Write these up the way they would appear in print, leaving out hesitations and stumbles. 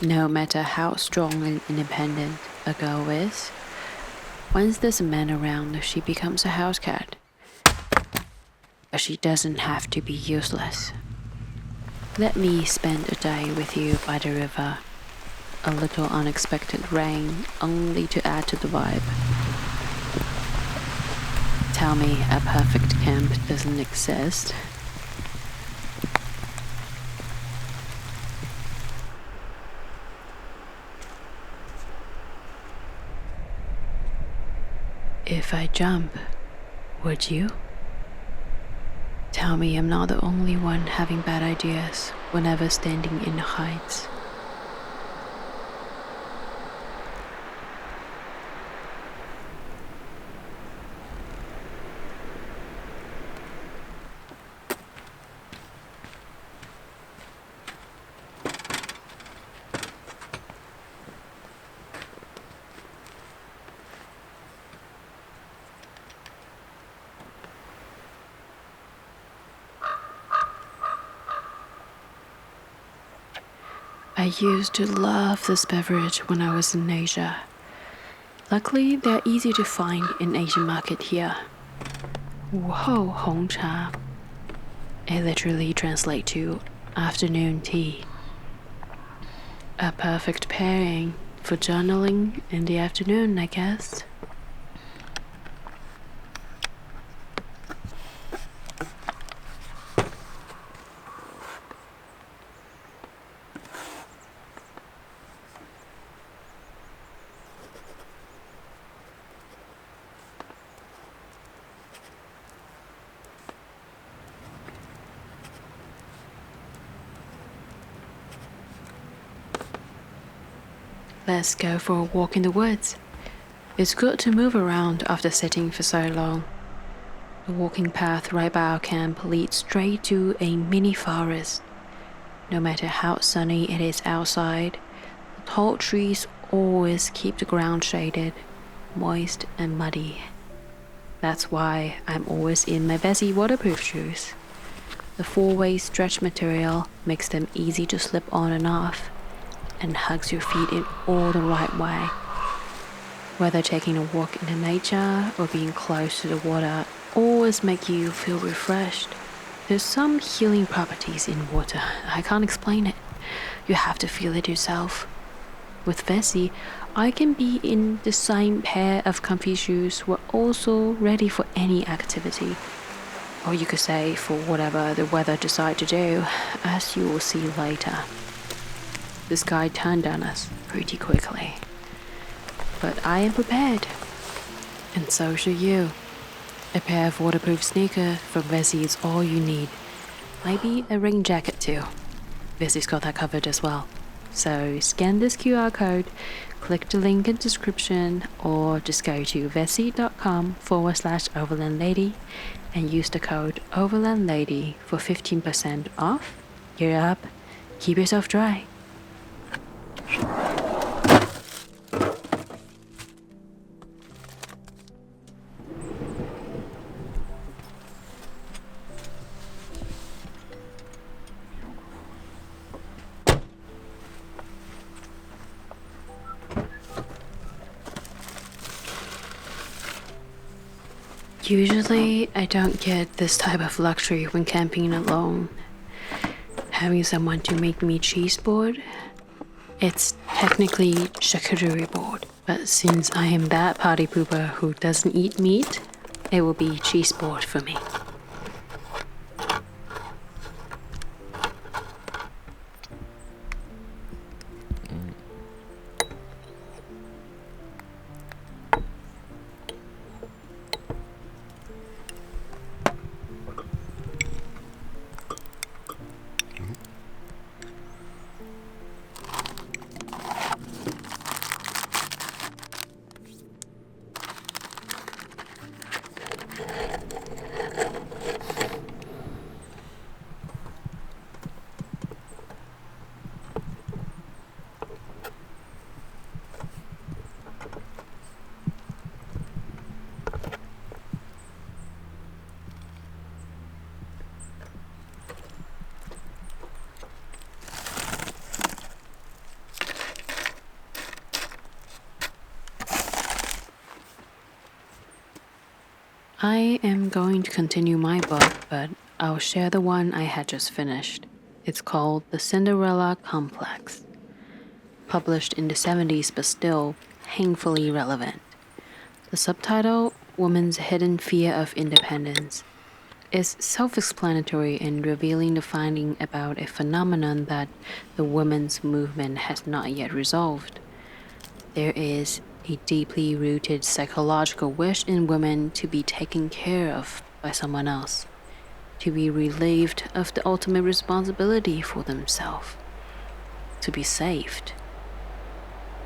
No matter how strong and independent a girl is, once there's a man around, she becomes a house cat. But she doesn't have to be useless. Let me spend a day with you by the river. A little unexpected rain, only to add to the vibe. Tell me a perfect camp doesn't exist. If I jump, would you? Tell me I'm not the only one having bad ideas whenever standing in the heights. I used to love this beverage when I was in Asia. Luckily, they're easy to find in Asian market here. 午后红茶. It literally translates to afternoon tea. A perfect pairing for journaling in the afternoon, I guess. Let's go for a walk in the woods. It's good to move around after sitting for so long. The walking path right by our camp leads straight to a mini forest. No matter how sunny it is outside, the tall trees always keep the ground shaded, moist and muddy. That's why I'm always in my Bessie waterproof shoes. The four-way stretch material makes them easy to slip on and off, and hugs your feet in all the right way. Whether taking a walk in the nature or being close to the water always make you feel refreshed. There's some healing properties in water. I can't explain it. You have to feel it yourself. With Vessi, I can be in the same pair of comfy shoes we're also ready for any activity. Or you could say for whatever the weather decides to do, as you will see later. The sky turned on us pretty quickly. But I am prepared. And so should you. A pair of waterproof sneakers from Vessi is all you need. Maybe a rain jacket too. Vessi's got that covered as well. So scan this QR code, click the link in the description, or just go to vessi.com/Overland Lady and use the code Overland Lady for 15% off. Gear up, keep yourself dry. Usually, I don't get this type of luxury when camping alone. Having someone to make me cheeseboard, it's technically charcuterie board, but since I am that party pooper who doesn't eat meat, it will be cheeseboard for me. I am going to continue my book, but I'll share the one I had just finished. It's called The Cinderella Complex, published in the 70s but still painfully relevant. The subtitle, Woman's Hidden Fear of Independence, is self-explanatory in revealing the finding about a phenomenon that the women's movement has not yet resolved. There is a deeply rooted psychological wish in women to be taken care of by someone else, to be relieved of the ultimate responsibility for themselves, to be saved.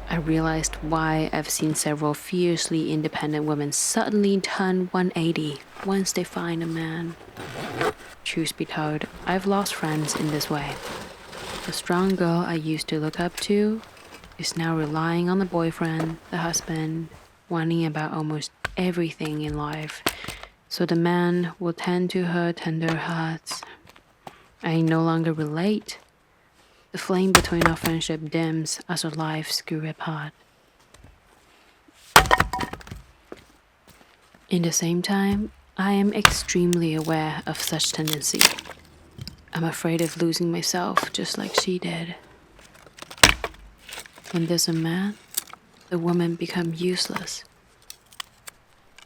I realized why I've seen several fiercely independent women suddenly turn 180 once they find a man. Truth be told, I've lost friends in this way. The strong girl I used to look up to is now relying on the boyfriend, the husband, whining about almost everything in life, so the man will tend to her tender hearts. I no longer relate. The flame between our friendship dims as our lives grew apart. In the same time, I am extremely aware of such tendency. I'm afraid of losing myself just like she did. When there's a man, the woman becomes useless.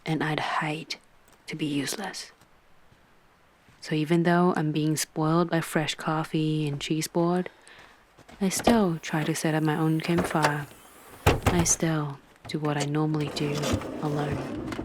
And I'd hate to be useless. So even though I'm being spoiled by fresh coffee and Cheeseboard, I still try to set up my own campfire. I still do what I normally do alone.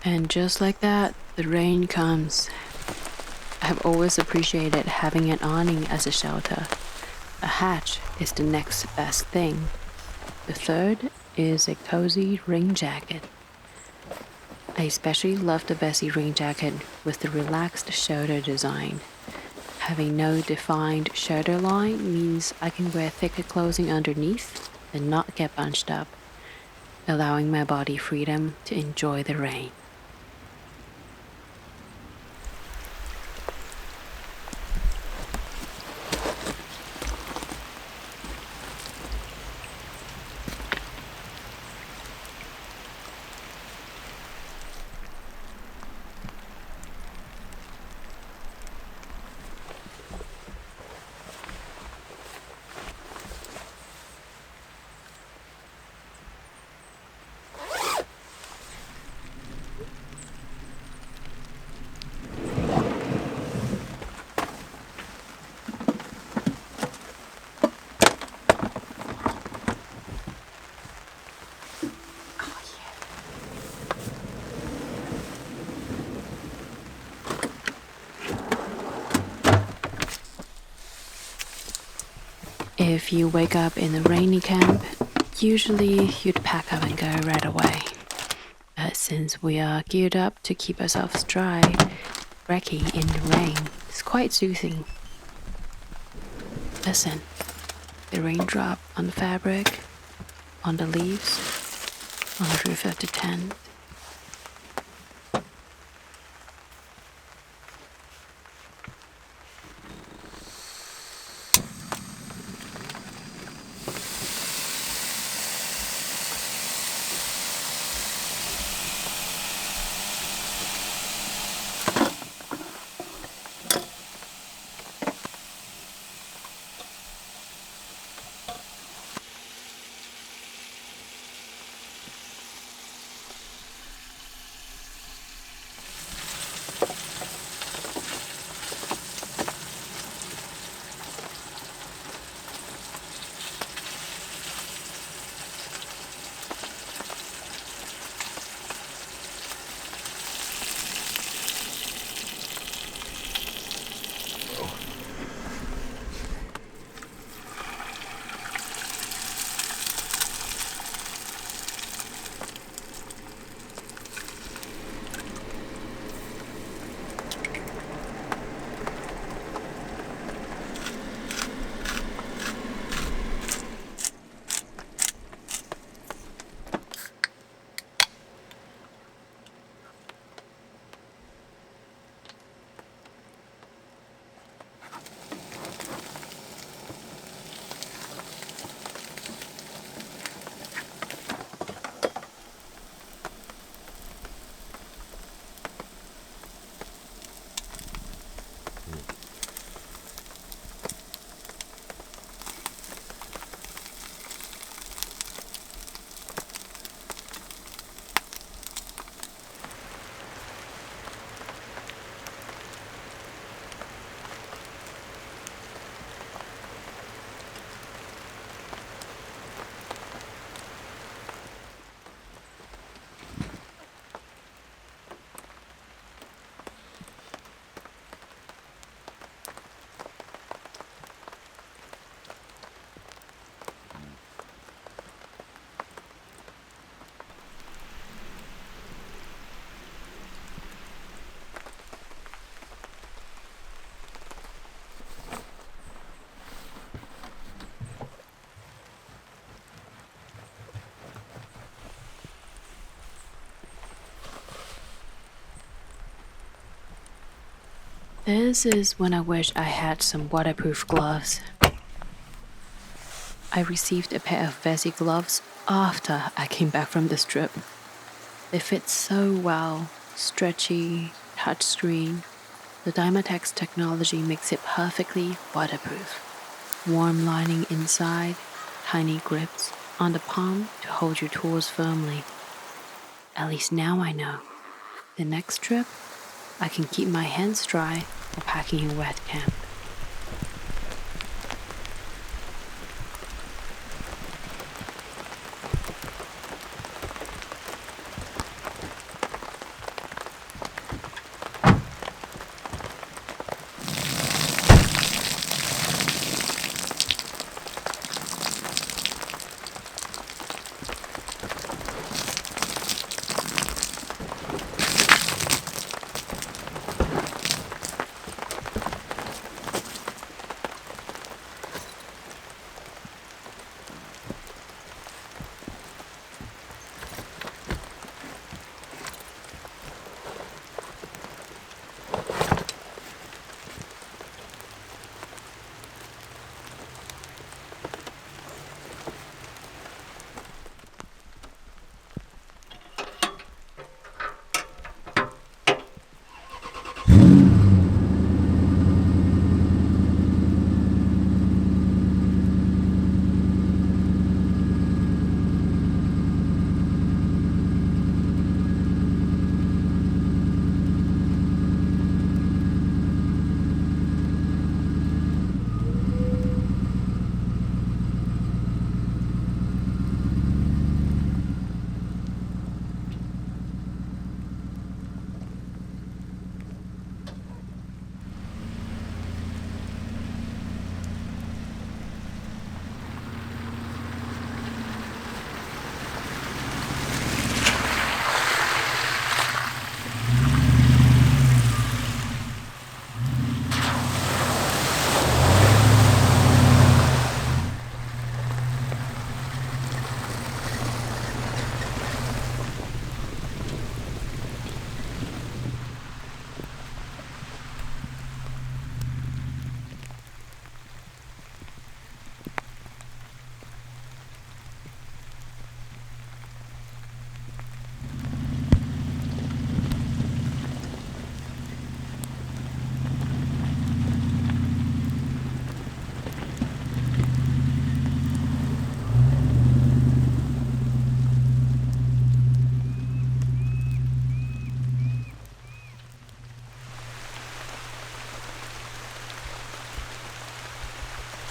And just like that, the rain comes. I have always appreciated having an awning as a shelter. A hatch is the next best thing. The third is a cozy rain jacket. I especially love the Bessie rain jacket with the relaxed shoulder design. Having no defined shoulder line means I can wear thicker clothing underneath and not get bunched up, allowing my body freedom to enjoy the rain. If you wake up in a rainy camp, usually you'd pack up and go right away. But since we are geared up to keep ourselves dry, brekkie in the rain is quite soothing. Listen, the raindrop on the fabric, on the leaves, on the roof of the tent. This is when I wish I had some waterproof gloves. I received a pair of Vessi gloves after I came back from this trip. They fit so well, stretchy, touchscreen. The Dymatex technology makes it perfectly waterproof. Warm lining inside, tiny grips on the palm to hold your tools firmly. At least now I know. The next trip, I can keep my hands dry while packing in wet camp.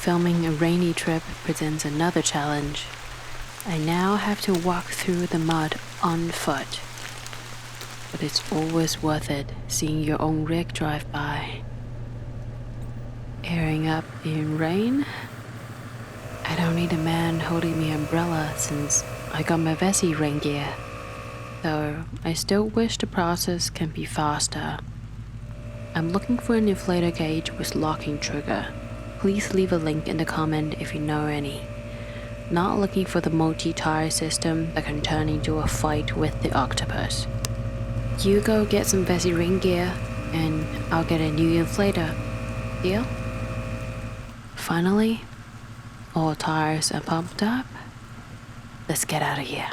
Filming a rainy trip presents another challenge. I now have to walk through the mud on foot. But it's always worth it seeing your own rig drive by. Airing up in rain? I don't need a man holding me umbrella since I got my Vessi rain gear. Though I still wish the process can be faster. I'm looking for an inflator gauge with locking trigger. Please leave a link in the comment if you know any. Not looking for the multi-tire system that can turn into a fight with the octopus. You go get some Vessi rain gear and I'll get a new inflator. Deal? Finally, all tires are pumped up. Let's get out of here.